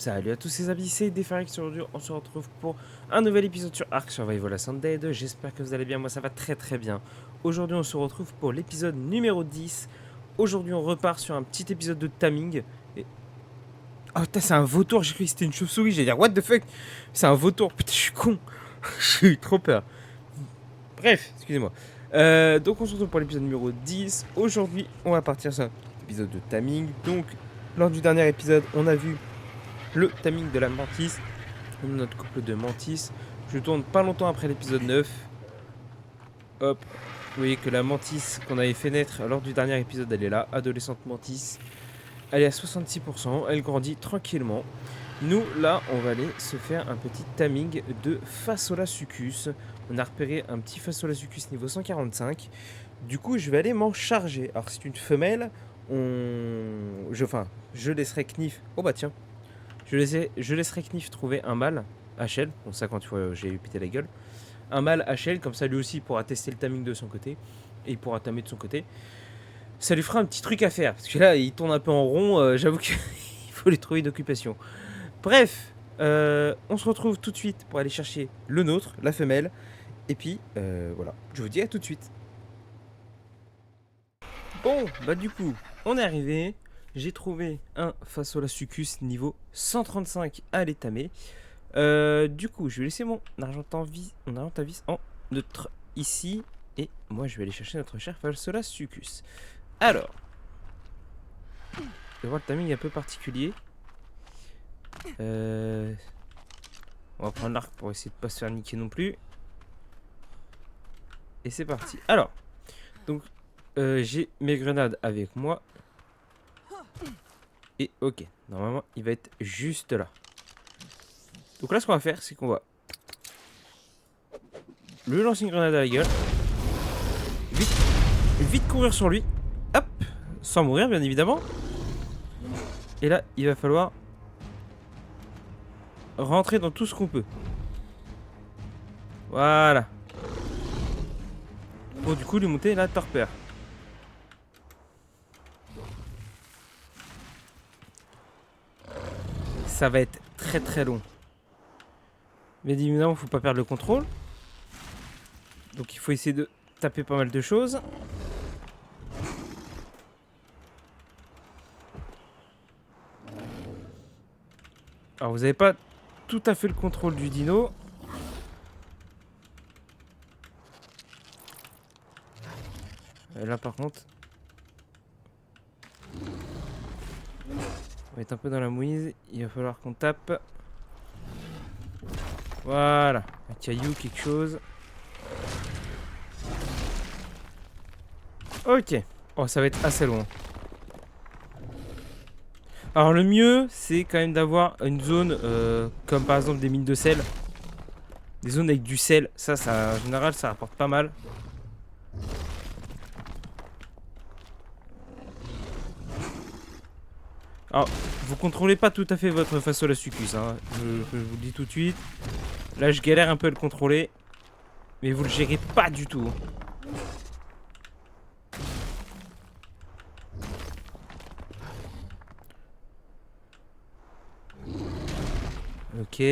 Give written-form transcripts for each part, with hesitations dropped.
Salut à tous ces amis, c'est Defarix. Aujourd'hui on se retrouve pour un nouvel épisode sur Ark Survival Ascended. J'espère que vous allez bien, moi ça va très très bien. Aujourd'hui on se retrouve pour l'épisode numéro 10. Aujourd'hui on repart sur un petit épisode de Taming. Et... Oh putain, c'est un vautour, j'ai cru que c'était une chauve-souris, j'ai dit what the fuck. C'est un vautour, putain je suis con. J'ai eu trop peur. Bref, excusez-moi. Donc on se retrouve pour l'épisode numéro 10. Aujourd'hui on va partir sur un épisode de Taming. Donc lors du dernier épisode on a vu le timing de la mantis, notre couple de mantis. Je tourne pas longtemps après l'épisode 9. Hop, vous voyez que la mantis qu'on avait fait naître lors du dernier épisode, elle est là, adolescente mantis. Elle est à 66%, elle grandit tranquillement. Nous, là, on va aller se faire un petit timing de Phaseolasuchus. On a repéré un petit Phaseolasuchus niveau 145. Du coup, je vais aller m'en charger. Alors, c'est une femelle. Je laisserai Knif. Oh bah tiens. Je laisserai Knif trouver un mâle HL. Bon, ça, quand j'ai eu pété la gueule. Un mâle HL, comme ça, lui aussi pourra tester le timing de son côté. Et il pourra tamer de son côté. Ça lui fera un petit truc à faire. Parce que là, il tourne un peu en rond. J'avoue qu'il faut lui trouver une occupation. Bref, on se retrouve tout de suite pour aller chercher le nôtre, la femelle. Et puis, voilà. Je vous dis à tout de suite. Bon, bah du coup, on est arrivé. J'ai trouvé un Phaseolasuchus niveau 135 à l'étamé. Du coup, je vais laisser mon argentavis en neutre ici. Et moi, je vais aller chercher notre cher Phaseolasuchus. Alors, je vais voir le timing un peu particulier. On va prendre l'arc pour essayer de pas se faire niquer non plus. Et c'est parti. Alors, donc, j'ai mes grenades avec moi. Et ok, normalement, il va être juste là. Donc là, ce qu'on va faire, c'est qu'on va lui lancer une grenade à la gueule. Vite courir sur lui. Hop, sans mourir, bien évidemment. Et là, il va falloir rentrer dans tout ce qu'on peut. Voilà. Pour du coup lui monter la torpeur. Ça va être très très long. Mais évidemment, faut pas perdre le contrôle. Donc il faut essayer de taper pas mal de choses. Alors vous n'avez pas tout à fait le contrôle du dino. Là par contre, on va être un peu dans la mouise. Il va falloir qu'on tape. Voilà, un caillou, quelque chose. Ok. Oh, ça va être assez loin. Alors le mieux, c'est quand même d'avoir une zone comme par exemple des mines de sel. Des zones avec du sel, ça en général, ça rapporte pas mal. Alors, vous contrôlez pas tout à fait votre Phaseolasuchus, hein. Je vous le dis tout de suite. Là, je galère un peu à le contrôler. Mais vous le gérez pas du tout. Ok.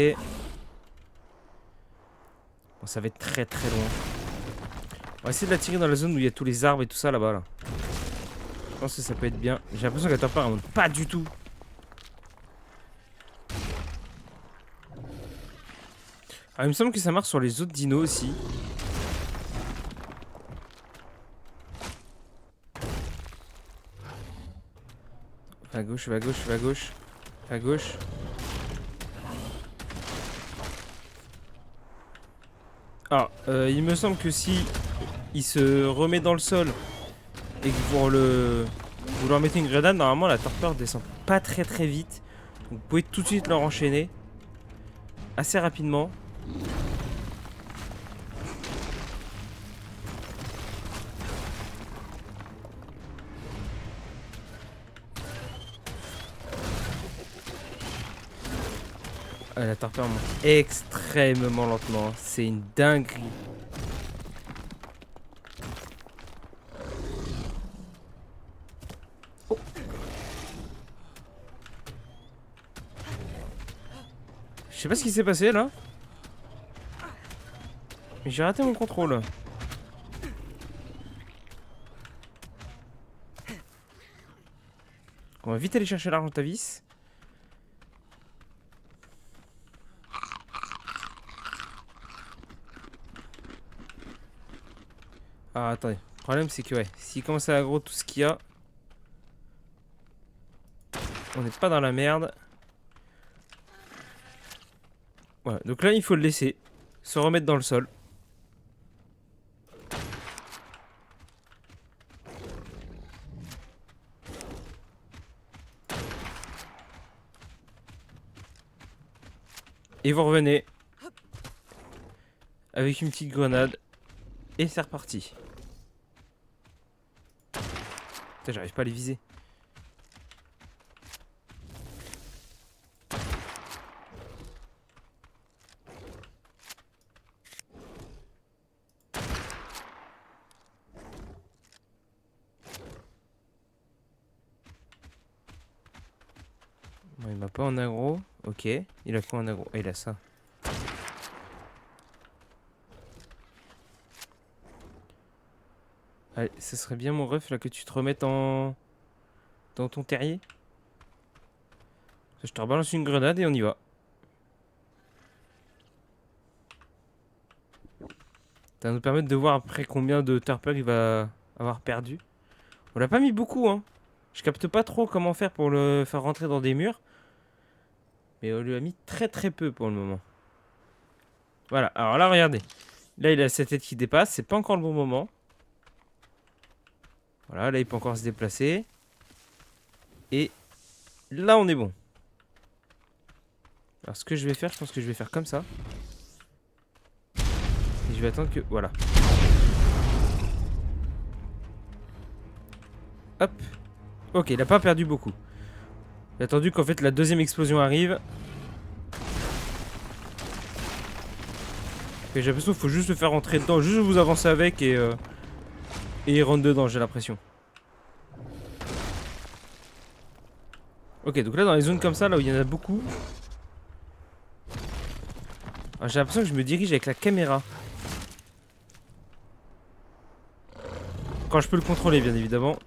Bon, ça va être très très loin. On va essayer de la tirer dans la zone où il y a tous les arbres et tout ça là-bas. Là. Je pense que ça peut être bien. J'ai l'impression que la torpeur elle monte pas du tout. Alors, il me semble que ça marche sur les autres dinos aussi. Va à gauche, va à gauche, va à gauche. À gauche. Alors, il me semble que si il se remet dans le sol et que vous leur mettez une grenade, normalement la torpeur descend pas très très vite. Donc, vous pouvez tout de suite leur enchaîner assez rapidement. La torpeur monte extrêmement lentement. C'est une dinguerie. Oh. sais pas ce qui s'est passé là. Mais j'ai raté mon contrôle. On va vite aller chercher l'argent à vis. Ah attendez, le problème c'est que ouais, s'il commence à aggro tout ce qu'il y a, on n'est pas dans la merde. Voilà, donc là il faut le laisser se remettre dans le sol. Et vous revenez avec une petite grenade. Et c'est reparti. Putain, j'arrive pas à les viser. Bon, il m'a pas en aggro. Ok. Il a quoi en aggro? Ah, il a ça. Allez, ce serait bien mon ref là que tu te remettes en... dans ton terrier. Je te rebalance une grenade et on y va. Ça va nous permettre de voir après combien de Tarper il va avoir perdu. On l'a pas mis beaucoup hein. Je capte pas trop comment faire pour le faire rentrer dans des murs. Mais on lui a mis très très peu pour le moment. Voilà, alors là regardez. Là il a sa tête qui dépasse, c'est pas encore le bon moment. Voilà, là il peut encore se déplacer. Et là on est bon. Alors ce que je vais faire, je pense que je vais faire comme ça. Et je vais attendre que... Voilà. Hop. Ok, il a pas perdu beaucoup. J'ai attendu qu'en fait la deuxième explosion arrive. Et j'ai l'impression qu'il faut juste le faire rentrer dedans. Juste vous avancer avec et il rentre dedans, j'ai l'impression. Ok, donc là dans les zones comme ça, là où il y en a beaucoup. J'ai l'impression que je me dirige avec la caméra. Quand je peux le contrôler, bien évidemment.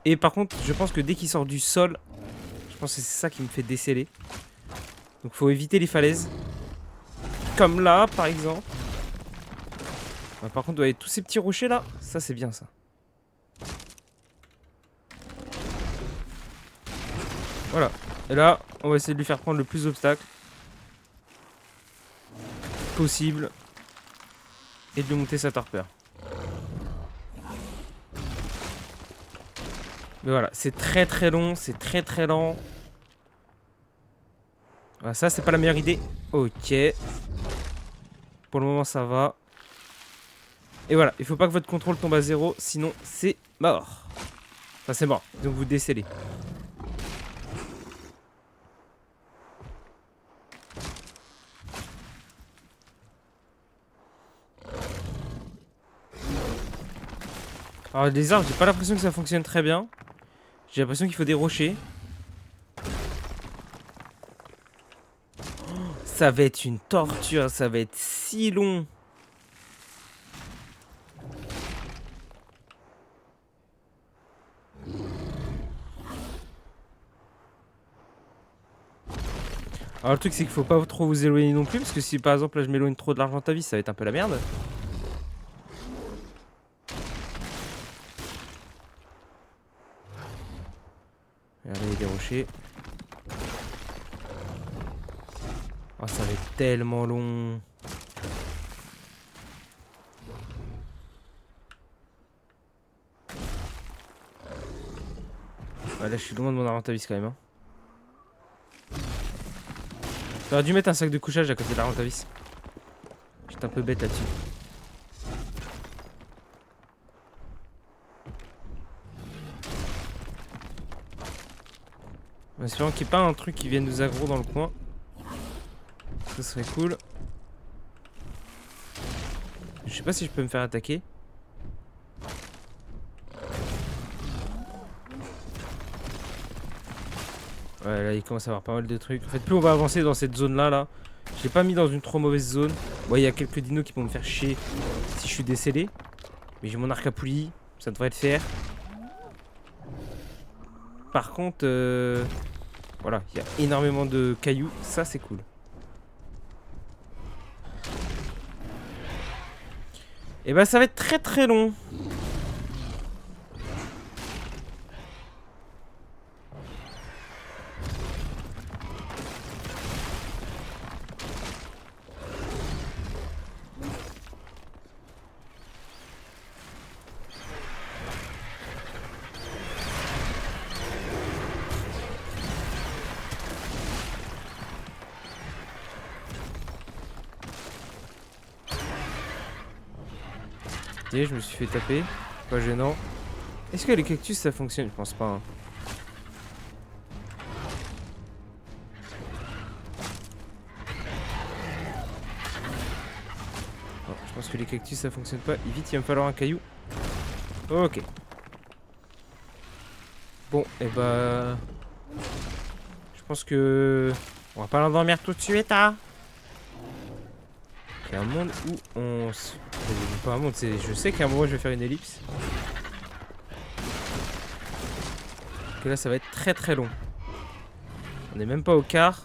Et par contre, je pense que dès qu'il sort du sol, je pense que c'est ça qui me fait déceler. Donc faut éviter les falaises. Comme là, par exemple. Par contre, ouais, tous ces petits rochers là, ça c'est bien ça. Voilà. Et là, on va essayer de lui faire prendre le plus d'obstacles possible. Et de lui monter sa torpeur. Mais voilà, c'est très très long, c'est très très lent. Voilà, ça c'est pas la meilleure idée. Ok. Pour le moment ça va. Et voilà, il faut pas que votre contrôle tombe à 0, sinon c'est mort. Enfin c'est mort, donc vous décellez. Alors les arbres, j'ai pas l'impression que ça fonctionne très bien. J'ai l'impression qu'il faut des rochers. Ça va être une torture, ça va être si long. Alors le truc c'est qu'il faut pas trop vous éloigner non plus, parce que si par exemple là je m'éloigne trop de l'argent à vie, ça va être un peu la merde. Regardez, il y a des rochers. Oh, ça va être tellement long. Ouais, là je suis loin de mon argent à vis quand même. Hein. J'aurais dû mettre un sac de couchage à côté de l'argent à vis. J'étais un peu bête là-dessus. En espérant qu'il n'y ait pas un truc qui vienne nous aggro dans le coin. Ça serait cool. Je sais pas si je peux me faire attaquer. Ouais, là, il commence à avoir pas mal de trucs. En fait, plus on va avancer dans cette zone-là, là, je l'ai pas mis dans une trop mauvaise zone. Bon, il y a quelques dinos qui vont me faire chier si je suis décédé. Mais j'ai mon arc à poulie, ça devrait le faire. Par contre, voilà, il y a énormément de cailloux, ça c'est cool. Et bah ça va être très très long. Et je me suis fait taper, pas gênant. Est-ce que les cactus ça fonctionne? Je pense pas. Hein. Non, je pense que les cactus ça fonctionne pas. Et vite, il va me falloir un caillou. Ok. Bon, et bah. Je pense que. On va pas l'endormir tout de suite, hein. Il y a un monde où on se. Pas un monde, c'est. Je sais qu'à un moment je vais faire une ellipse. Que là ça va être très très long. On n'est même pas au quart.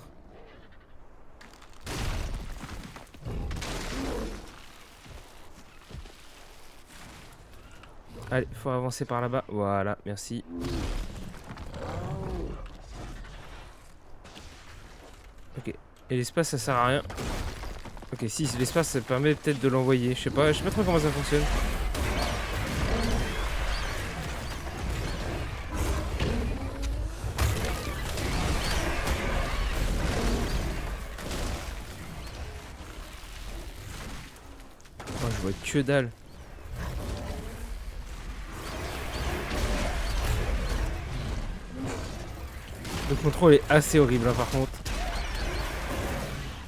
Allez, faut avancer par là-bas. Voilà, merci. Ok. Et l'espace ça sert à rien. Ok, si l'espace ça permet peut-être de l'envoyer. Je sais pas trop comment ça fonctionne. Oh, je vois que dalle. Le contrôle est assez horrible hein, par contre.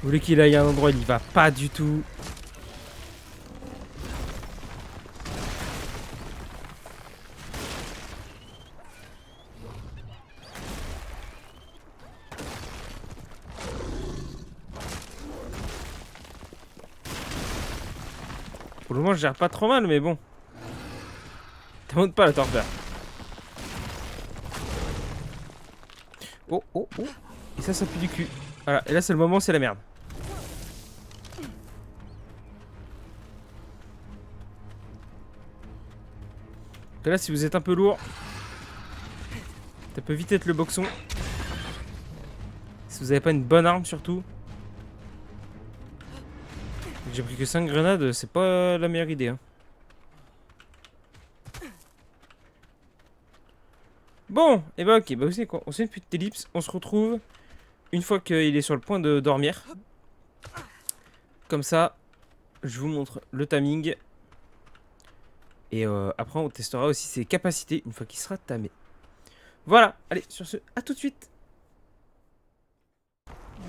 Vous voulez qu'il aille à un endroit, il y va pas du tout. Pour le moment, je gère pas trop mal, mais bon. T'as monte pas la torpeur. Oh, oh, oh. Et ça pue du cul. Voilà, et là, c'est le moment, c'est la merde. Et là, si vous êtes un peu lourd, ça peut vite être le boxon. Si vous avez pas une bonne arme, surtout. J'ai pris que 5 grenades, c'est pas la meilleure idée. Hein. Bon, et bah ok, bah vous savez quoi, on se fait une petite ellipse, on se retrouve une fois qu'il est sur le point de dormir. Comme ça, je vous montre le timing. Et après, on testera aussi ses capacités une fois qu'il sera tamé. Voilà, allez, sur ce, à tout de suite.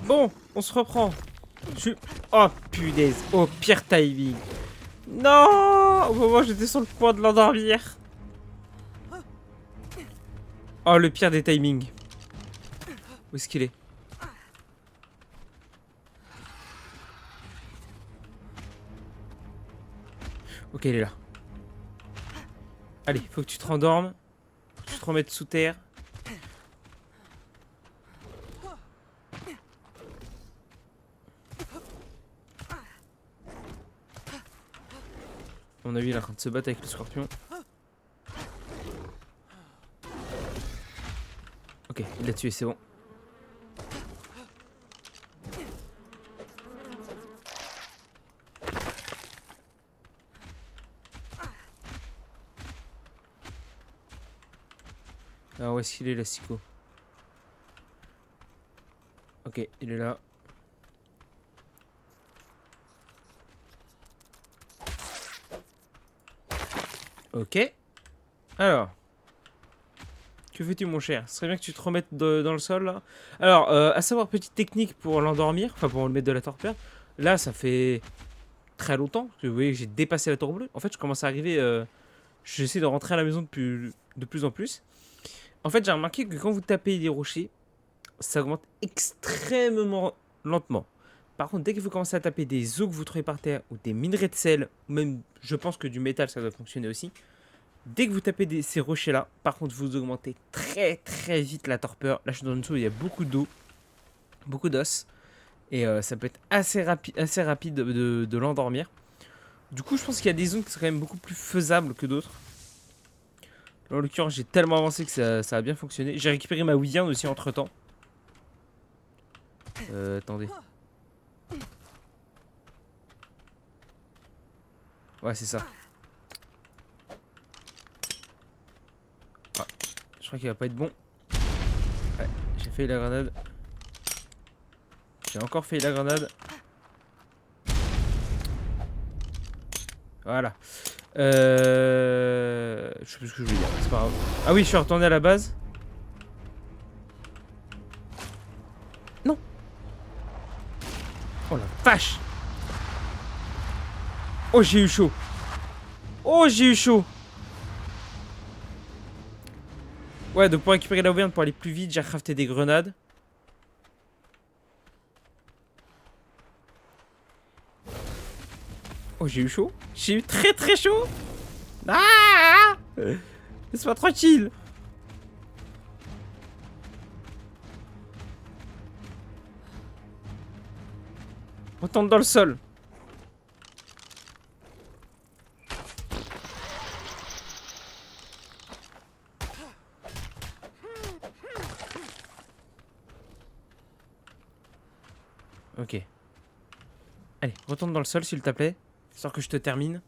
Bon, on se reprend. Oh punaise, oh pire timing. Non, au moment où j'étais sur le point de l'endormir. Oh, le pire des timings. Où est-ce qu'il est? Ok, il est là. Allez, faut que tu te rendormes. Faut que tu te remettes sous terre. On a vu, il est en train de se battre avec le scorpion. Ok, il l'a tué, c'est bon. Alors, où est-ce qu'il est, l'asticot? Ok, il est là. Ok. Alors. Que fais-tu, mon cher? Ce serait bien que tu te remettes dans le sol, là. Alors, à savoir, petite technique pour l'endormir. Enfin, pour le mettre de la torpeur. Là, ça fait très longtemps que vous voyez que j'ai dépassé la tour bleue. En fait, je commence à arriver... j'essaie de rentrer à la maison de plus en plus. En fait, j'ai remarqué que quand vous tapez des rochers, ça augmente extrêmement lentement. Par contre, dès que vous commencez à taper des os que vous trouvez par terre, ou des minerais de sel, ou même, je pense que du métal, ça doit fonctionner aussi. Dès que vous tapez ces rochers-là, par contre, vous augmentez très très vite la torpeur. Là, je suis dans une zone où il y a beaucoup d'eau, beaucoup d'os. Et ça peut être assez rapide de l'endormir. Du coup, je pense qu'il y a des zones qui sont quand même beaucoup plus faisables que d'autres. En l'occurrence, j'ai tellement avancé que ça a bien fonctionné. J'ai récupéré ma William aussi entre temps. Attendez. Ouais, c'est ça. Ah, je crois qu'il va pas être bon. Ouais, j'ai failli la grenade. J'ai encore failli la grenade. Voilà. Je sais plus ce que je voulais dire. C'est pas grave. Ah oui, je suis retourné à la base. Non. Oh la vache. Oh, j'ai eu chaud. Oh, j'ai eu chaud. Ouais, donc pour récupérer la viande, pour aller plus vite, j'ai crafté des grenades. Oh, j'ai eu chaud. J'ai eu très très chaud. Ah, laisse-moi tranquille. Retourne dans le sol. Ok. Allez, retourne dans le sol s'il te plaît. Histoire que je te termine.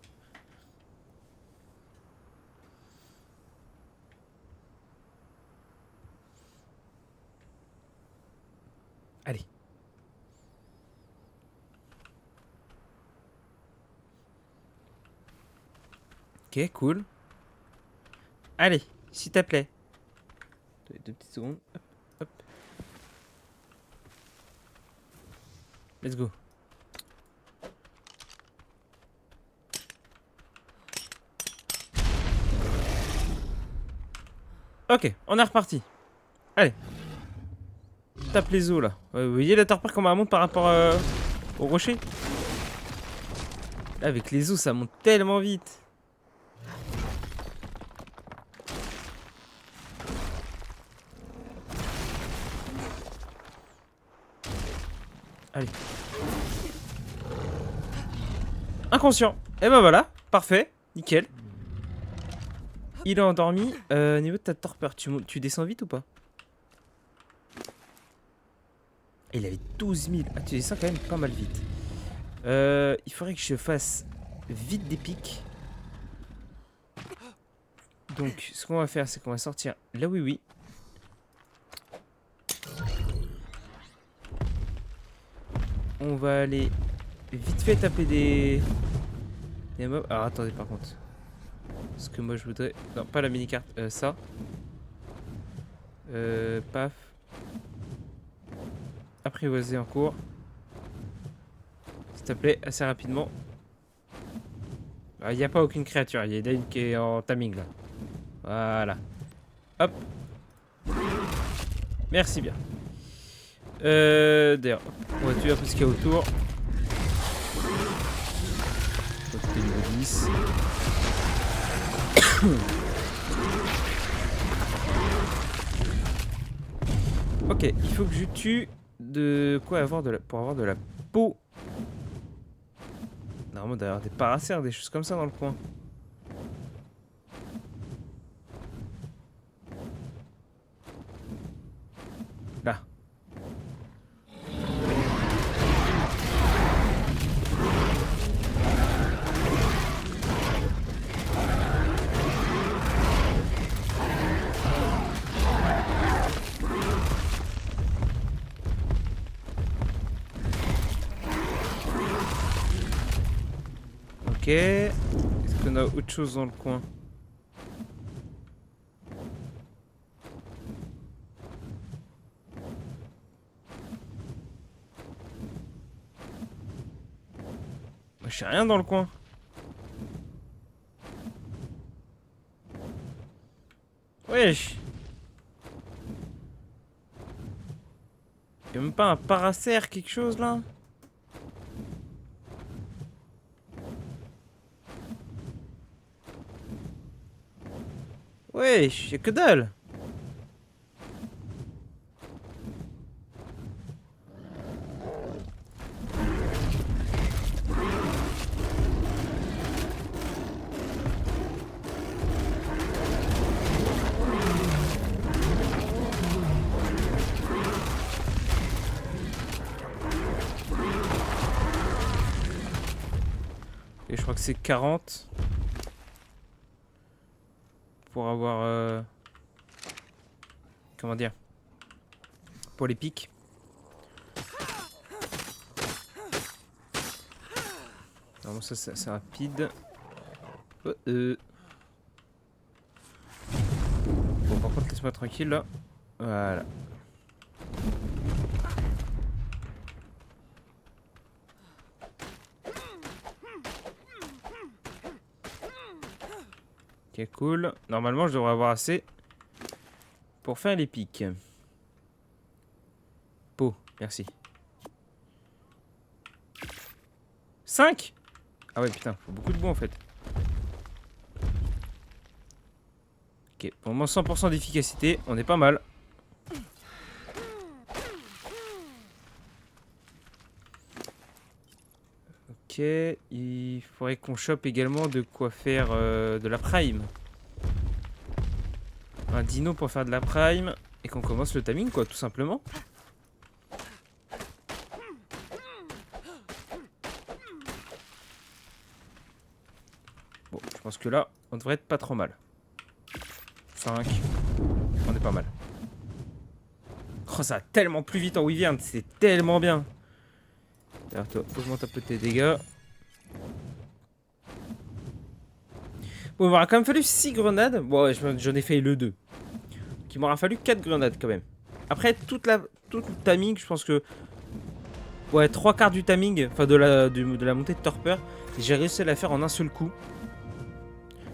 Allez. Ok, cool. Allez, s'il te plaît. 2 petites secondes. Hop, hop. Let's go. Ok, on est reparti. Allez. Tape les os là. Ouais, vous voyez la torpeur comment elle monte par rapport au rocher. Là, avec les os, ça monte tellement vite. Allez. Inconscient. Et ben voilà, parfait, nickel. Il est endormi. Niveau de ta torpeur, tu descends vite ou pas? Il avait 12 000. Ah, tu descends quand même pas mal vite. Il faudrait que je fasse vite des pics. Donc, ce qu'on va faire, c'est qu'on va sortir là, oui, oui. On va aller vite fait taper des mobs. Alors, attendez, par contre. Ce que moi, je voudrais... Non, pas la mini-carte. Ça. Paf. Apprivoiser en cours. S'il te plaît, assez rapidement. Il n'y a pas aucune créature. Il y a une qui est en timing, là. Voilà. Hop. Merci bien. D'ailleurs, on va tuer un peu ce qu'il y a autour. C'était niveau 10. Ok, il faut que je tue de quoi avoir pour avoir de la peau. Normalement, d'ailleurs, des paracères, des choses comme ça dans le coin. Là. Ok. Est-ce qu'on a autre chose dans le coin? Moi, je sais rien dans le coin. Wesh. même pas un paracère, quelque chose là? Ouais, y'a que dalle. Et je crois que c'est 40 pour avoir comment dire, pour les pics. Non, ça c'est rapide. Bon, par contre laisse-moi tranquille là. Voilà. Ok, cool. Normalement, je devrais avoir assez pour faire les pics. Peau, merci. 5. Ah ouais, putain, faut beaucoup de bois en fait. Ok, pour moins 100% d'efficacité, on est pas mal. Ok, il faudrait qu'on chope également de quoi faire de la prime. Un dino pour faire de la prime et qu'on commence le timing quoi, tout simplement. Bon, je pense que là, on devrait être pas trop mal. 5. On est pas mal. Oh, ça va tellement plus vite en Wyvern, c'est tellement bien. D'ailleurs, toi, augmente un peu tes dégâts. Bon, il m'aura quand même fallu 6 grenades. Bon, ouais, j'en ai fait le 2. Donc, il m'aura fallu 4 grenades quand même. Après, tout le timing, je pense que... Ouais, 3/4 du timing, enfin de la montée de torpeur, j'ai réussi à la faire en un seul coup.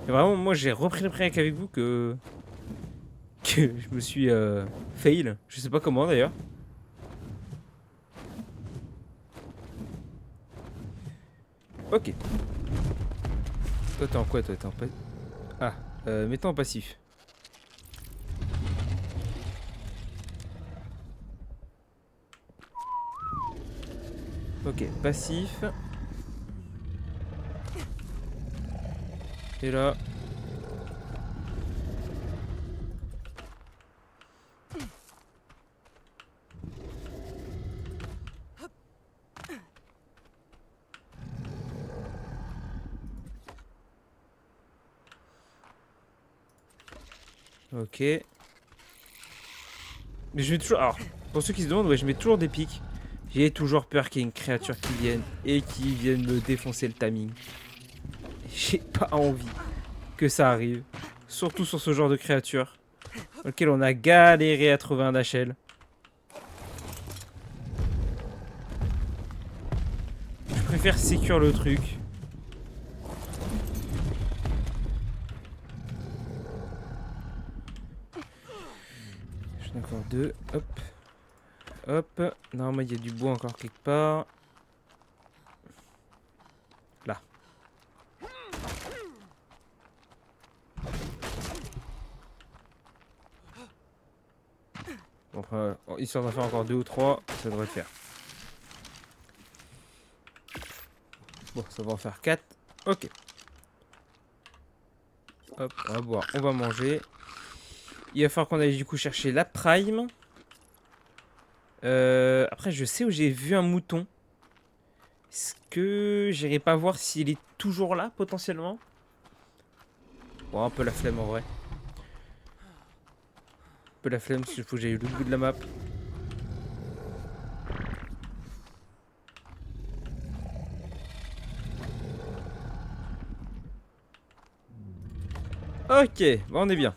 Et vraiment, moi, j'ai repris le break avec vous que je me suis fail. Je sais pas comment d'ailleurs. Ok. Toi, t'es en quoi? Toi, t'es en passif. Ah, mettons en passif. Ok, passif. Et là. Ok. Mais je mets toujours... Alors, pour ceux qui se demandent, ouais, je mets toujours des pics. J'ai toujours peur qu'il y ait une créature qui vienne et qui vienne me défoncer le timing. J'ai pas envie que ça arrive. Surtout sur ce genre de créature dans lequel on a galéré à trouver un HL. Je préfère sécure le truc. J'en ai encore 2. Hop. Hop. Normalement, il y a du bois encore quelque part. Là. Bon, enfin, histoire d'en faire encore 2 ou 3, ça devrait le faire. Bon, ça va en faire 4. Ok. Hop, on va boire, on va manger. Il va falloir qu'on aille du coup chercher la prime. Après, je sais où j'ai vu un mouton. Est-ce que j'irai pas voir s'il est toujours là, potentiellement? Bon, un peu la flemme en vrai. Un peu la flemme, s'il faut que j'aille au bout de la map. Ok, bon, on est bien.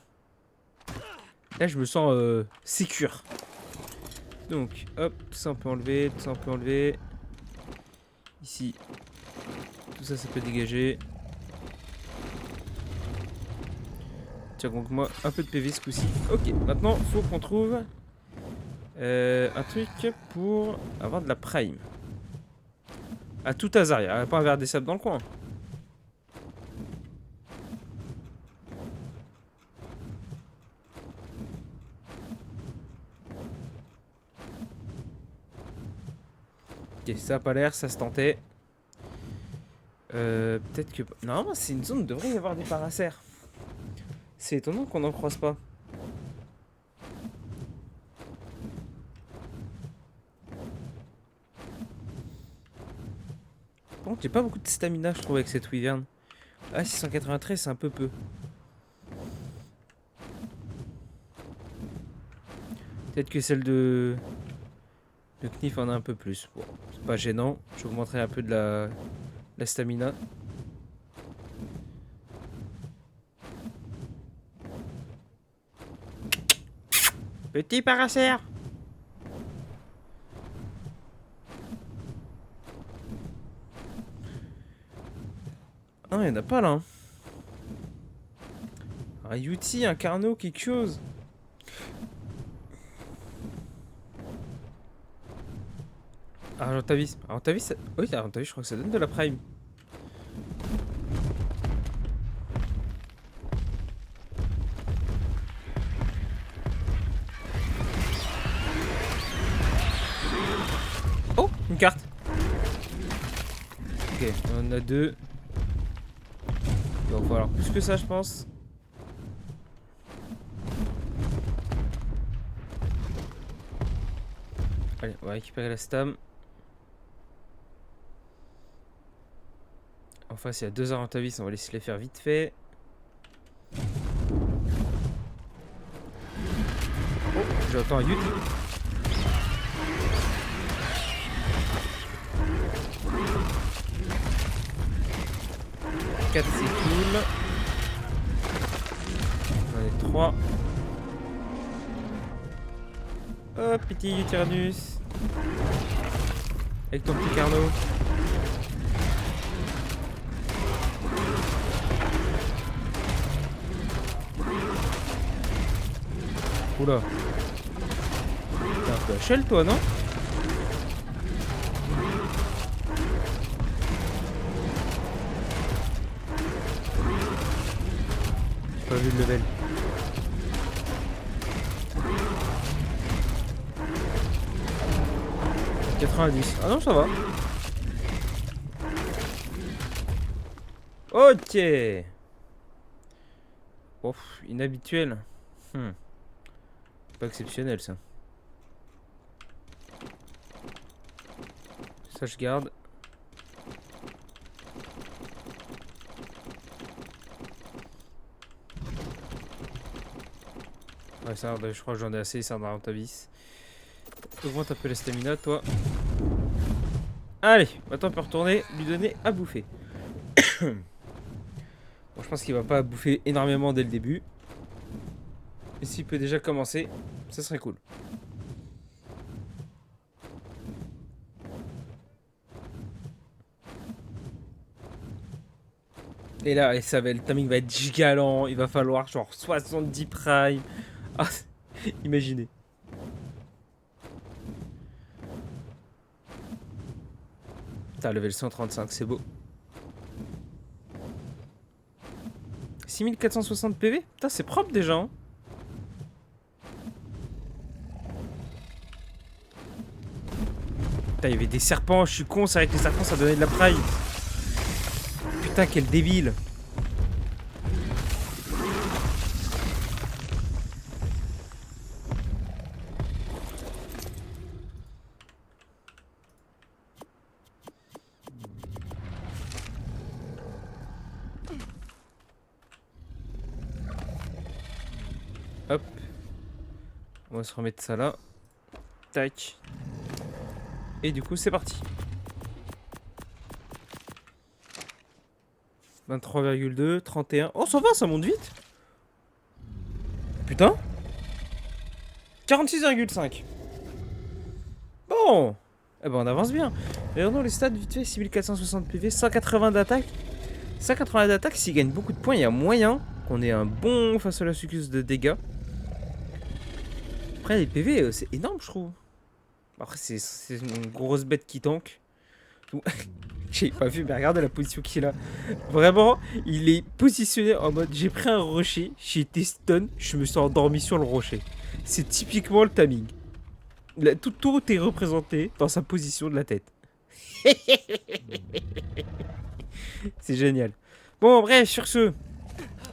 Là, je me sens sécure. Donc, hop, tout ça on peut enlever, tout ça on peut enlever. Ici, tout ça, ça peut dégager. Tiens, donc moi, un peu de PV ce coup-ci. Ok, maintenant, faut qu'on trouve Un truc pour avoir de la prime. À tout hasard, il n'y a pas un verre des sables dans le coin. Ok, ça a pas l'air, ça se tentait. Peut-être que... Normalement, c'est une zone où il devrait y avoir des paracères. C'est étonnant qu'on n'en croise pas. Par contre, j'ai pas beaucoup de stamina, je trouve, avec cette wyvern. Ah, 693, c'est un peu peu. Peut-être que celle de Knif en a un peu plus. Bon, c'est pas gênant. J'augmenterai un peu de la stamina. Petit paracère. Ah, il n'y en a pas là. Hein. Un Yuti, un Carnot, quelque chose. Argentavis. Argentavis, ça... Oui, Argentavis, je crois que ça donne de la prime. Oh, une carte. Ok, on en a deux. Il va falloir plus que ça, je pense. Allez, on va récupérer la stam. En face, il y a deux Argentavis, on va laisser les faire vite fait. Oh, j'entends un Yuti. Quatre, c'est cool. On est 3. Hop, petit Utyrannus. Avec ton petit Carnot. Oula. T'es un peu HL toi, non? J'ai pas vu le level. « 90. Ah non, ça va. Ok. Oh, inhabituel. Pas exceptionnel ça. Ça je garde. Ouais, ça, bah, je crois que j'en ai assez, ça dans ta vis. Augmente un peu la stamina, toi. Allez, maintenant on peut retourner lui donner à bouffer. Bon, je pense qu'il va pas bouffer énormément dès le début. Et s'il peut déjà commencer, ça serait cool. Et là, le timing va être giga lent. Il va falloir genre 70 prime. Ah, imaginez. Putain, level 135, c'est beau. 6460 PV? Putain, c'est propre déjà. Hein. Putain, il y avait des serpents, je suis con, c'est vrai que les serpents ça donnait de la prime. Putain, quel débile. Hop. On va se remettre ça là. Tac. Et du coup, c'est parti. 23,2, 31. Oh, ça va, ça monte vite. Putain. 46,5. Bon. Eh ben, on avance bien. Regardons les stats vite fait. 6460 PV, 180 d'attaque. 180 d'attaque, s'il gagne beaucoup de points, il y a moyen qu'on ait un bon face à la succus de dégâts. Après, les PV, c'est énorme, je trouve. Après, c'est une grosse bête qui tank. J'ai pas vu, mais regardez la position qu'il a. Vraiment, il est positionné en mode j'ai pris un rocher, j'ai été stun, je me suis endormi sur le rocher. C'est typiquement le timing. Tout est représenté dans sa position de la tête. C'est génial. Bon, bref, sur ce,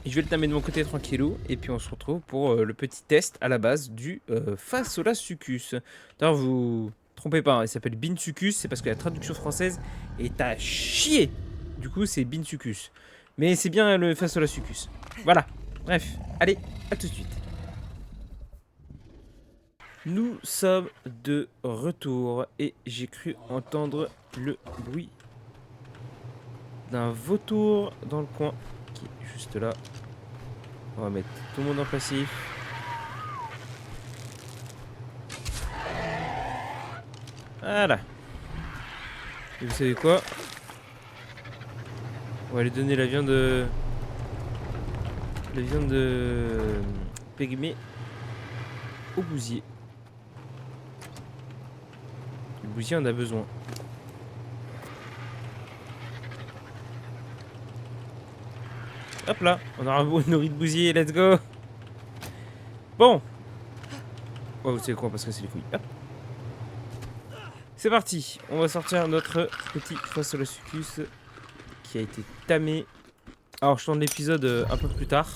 je vais le tamer de mon côté tranquillou. Et puis on se retrouve pour le petit test à la base du Phaseolus succus. D'ailleurs, vous trompez pas, hein, il s'appelle Binsucus. C'est parce que la traduction française est à chier. Du coup, c'est Binsucus. Mais c'est bien le Phaseolus succus. Voilà. Bref, allez, à tout de suite. Nous sommes de retour et j'ai cru entendre le bruit d'un vautour dans le coin qui est juste là. On va mettre tout le monde en passif. Voilà. Et vous savez quoi? On va lui donner la viande de... pygmée au bousier. Le bousier en a besoin. Hop là, on aura nourri de bousier, let's go. Bon. Oh, vous savez quoi, parce que c'est les couilles. Hop. C'est parti, on va sortir notre petit Phaseolus succus qui a été tamé. Alors je tourne l'épisode un peu plus tard,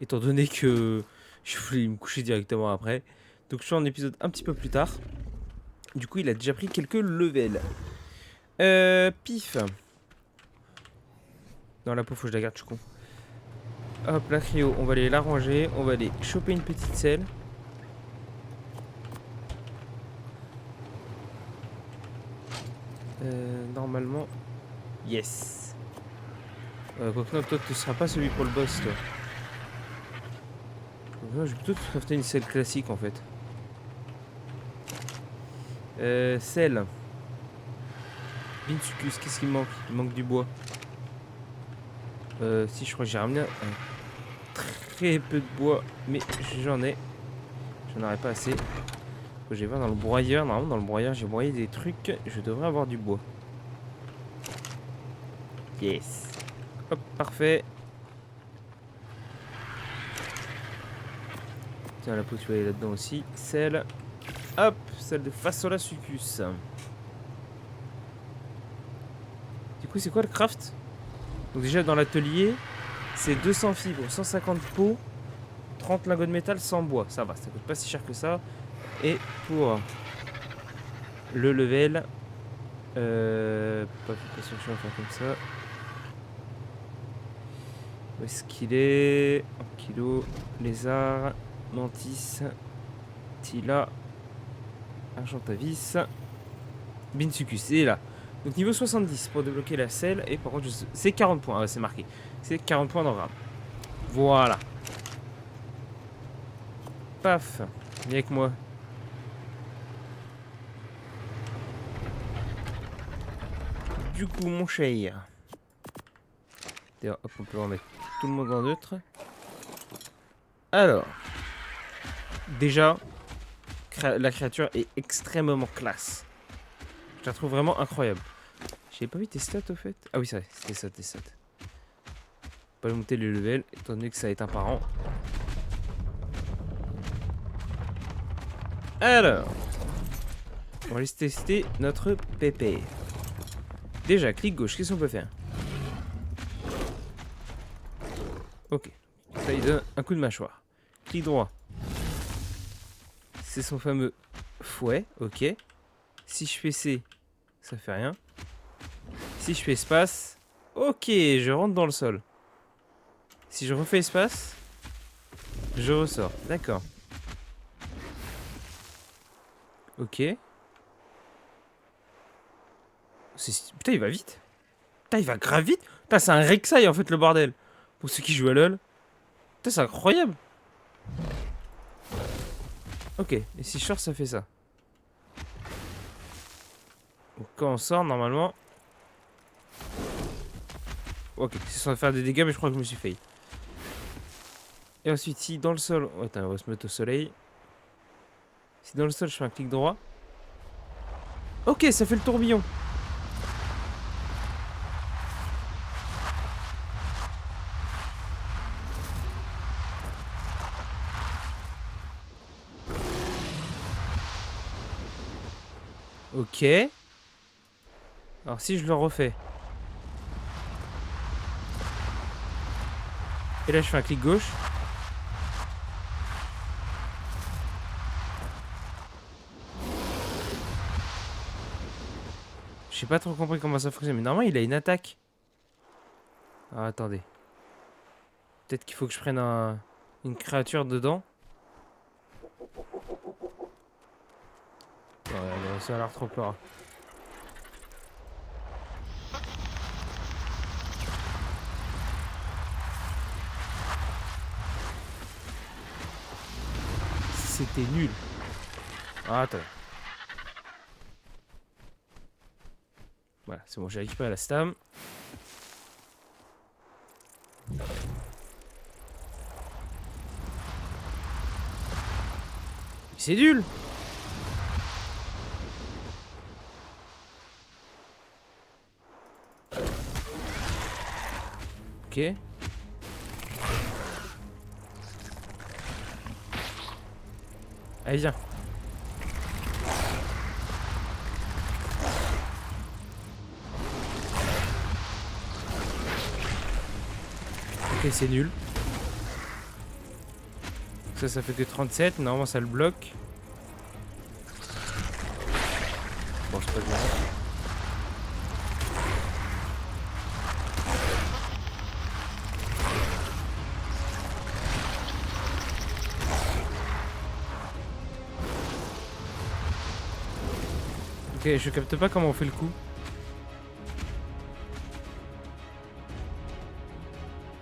étant donné que je voulais me coucher directement après. Donc je tourne l'épisode un petit peu plus tard. Du coup il a déjà pris quelques levels. Pif. Non, la peau faut que je la garde, je suis con. Hop, la cryo, on va aller la ranger. On va aller choper une petite selle. Normalement, yes. Quoique non, toi tu seras pas celui pour le boss, toi. Non, je vais plutôt te crafter une selle classique en fait. Selle. Binsucus, qu'est-ce qu'il manque? Il manque du bois. Si, je crois que j'ai ramené très peu de bois, mais j'en ai. J'en aurais pas assez. Je vais voir dans le broyeur. Normalement, dans le broyeur, j'ai broyé des trucs. Je devrais avoir du bois. Yes. Hop, parfait. Tiens, la peau, tu vas aller là-dedans aussi. Celle. Hop, celle de Phaseolus succus. Du coup, c'est quoi le craft? Donc déjà, dans l'atelier, c'est 200 fibres, 150 peaux, 30 lingots de métal, 100 bois. Ça va, ça coûte pas si cher que ça. Et pour le level, pas sûr que je vais faire comme ça. Où est-ce qu'il est? En kilo, lézard, mantis, tila, argentavis, binsucus. Et là. Donc niveau 70 pour débloquer la selle. Et par contre, c'est 40 points. Ouais, c'est marqué. C'est 40 points d'engramme. Voilà. Paf. Viens avec moi. Du coup, mon cher. D'ailleurs, hop, on peut remettre tout le monde en neutre. Alors. Déjà, la créature est extrêmement classe. Je la trouve vraiment incroyable. J'avais pas vu tes stats au fait. Ah oui, c'est vrai, c'était ça tes stats. Pas monter les levels, étant donné que ça est un parent. Alors, on va aller tester notre pépère. Déjà, clic gauche, qu'est-ce qu'on peut faire? Ok, ça il donne un coup de mâchoire. Clic droit. C'est son fameux fouet, ok. Si je fais C, ça fait rien. Si je fais espace, ok, je rentre dans le sol. Si je refais espace, je ressors. D'accord. Ok. Putain, il va vite. Putain, il va grave vite. Putain, c'est un Rek'Sai en fait, le bordel. Pour ceux qui jouent à LoL. Putain, c'est incroyable. Ok, et si je sors, ça fait ça. Donc, quand on sort, normalement. Ok, c'est censé faire des dégâts, mais je crois que je me suis failli. Et ensuite, si dans le sol. Oh, attends, on va se mettre au soleil. C'est dans le sol, je fais un clic droit. Ok, ça fait le tourbillon. Ok. Alors si je le refais. Et là je fais un clic gauche. J'ai pas trop compris comment ça fonctionne. Mais normalement il a une attaque. Ah, attendez. Peut-être qu'il faut que je prenne une créature dedans. Ouais, ça a l'air trop peur. C'était nul. Ah, attends. Voilà, c'est bon, j'ai récupéré la stam. C'est nul. Ok. Allez, viens. Ok, c'est nul. Ça fait que 37. Normalement, ça le bloque. Bon, c'est pas bien. Ok, je capte pas comment on fait le coup.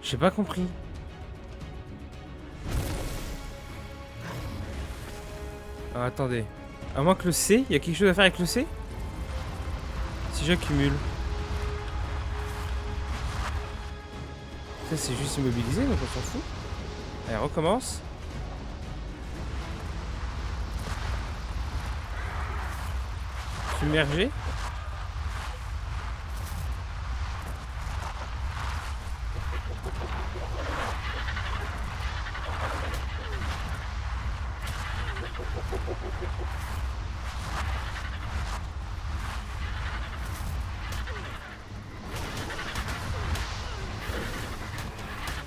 J'ai pas compris. Ah, attendez. À moins que le C, il y a quelque chose à faire avec le C? Si j'accumule. Ça, c'est juste immobilisé, donc on s'en fout. Allez, recommence. Submergé.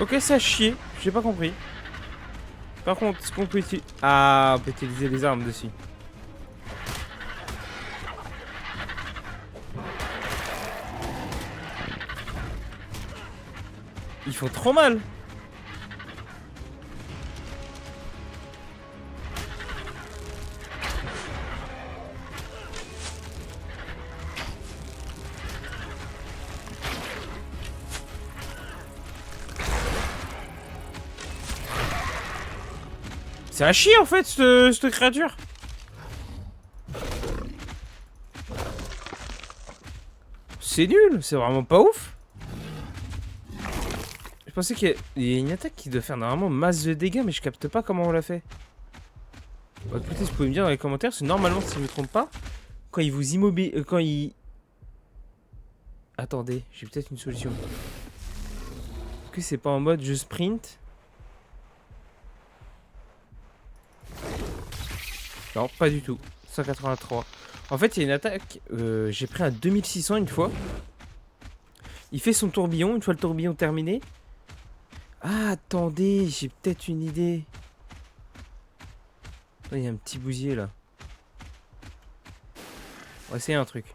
Ok, ça a chier. J'ai pas compris. Par contre, est-ce qu'on peut utiliser... Ah, on peut utiliser les armes dessus. Ils font trop mal. C'est à chier en fait, cette créature. C'est nul, c'est vraiment pas ouf. Je pensais qu'il y a une attaque qui doit faire normalement masse de dégâts, mais je capte pas comment on l'a fait. Bah, écoutez, vous pouvez me dire dans les commentaires, c'est normalement, si je me trompe pas, quand il vous immobilise... quand il... Attendez, j'ai peut-être une solution. Est-ce que c'est pas en mode je sprint? Non, pas du tout. 183. En fait, il y a une attaque. J'ai pris un 2600 une fois. Il fait son tourbillon. Une fois le tourbillon terminé. Ah, attendez, j'ai peut-être une idée. Il y a un petit bousier là. On va essayer un truc.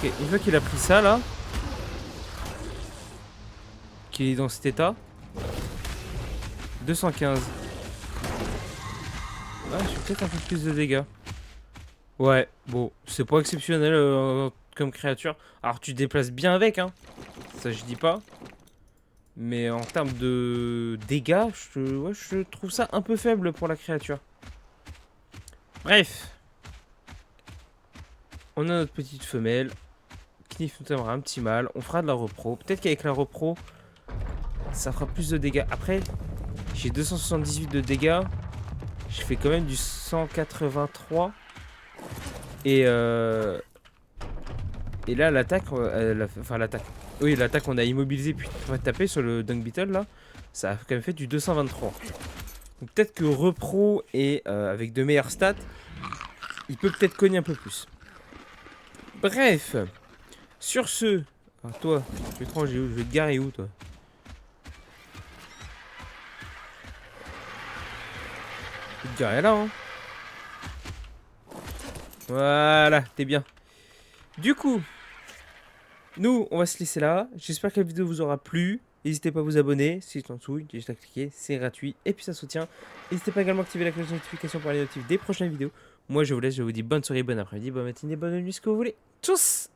Ok, une fois qu'il a pris ça là, qu'il est dans cet état, 215. Ah, je fais peut-être un peu plus de dégâts. Ouais, bon, c'est pas exceptionnel comme créature. Alors tu te déplaces bien avec, hein. Ça je dis pas. Mais en termes de dégâts, ouais, je trouve ça un peu faible pour la créature. Bref. On a notre petite femelle. Knif nous donnera un petit mal. On fera de la repro. Peut-être qu'avec la repro, ça fera plus de dégâts. Après, j'ai 278 de dégâts. Je fais quand même du 183. Et là, l'attaque, enfin l'attaque. Oui, l'attaque, on a immobilisé puis on va taper sur le Dung Beetle là. Ça a quand même fait du 223. Donc peut-être que repro et avec de meilleures stats, il peut peut-être cogner un peu plus. Bref, sur ce, alors toi, étranger où je vais te garer où toi? Je vais te garer là, hein. Voilà, t'es bien. Du coup, nous, on va se laisser là. J'espère que la vidéo vous aura plu. N'hésitez pas à vous abonner, si c'est en dessous, juste à cliquer, c'est gratuit et puis ça soutient. N'hésitez pas également à activer la cloche de notification pour les notifs des prochaines vidéos. Moi je vous laisse, je vous dis bonne soirée, bon après-midi, bonne matinée, bonne nuit, ce que vous voulez. Tchuss!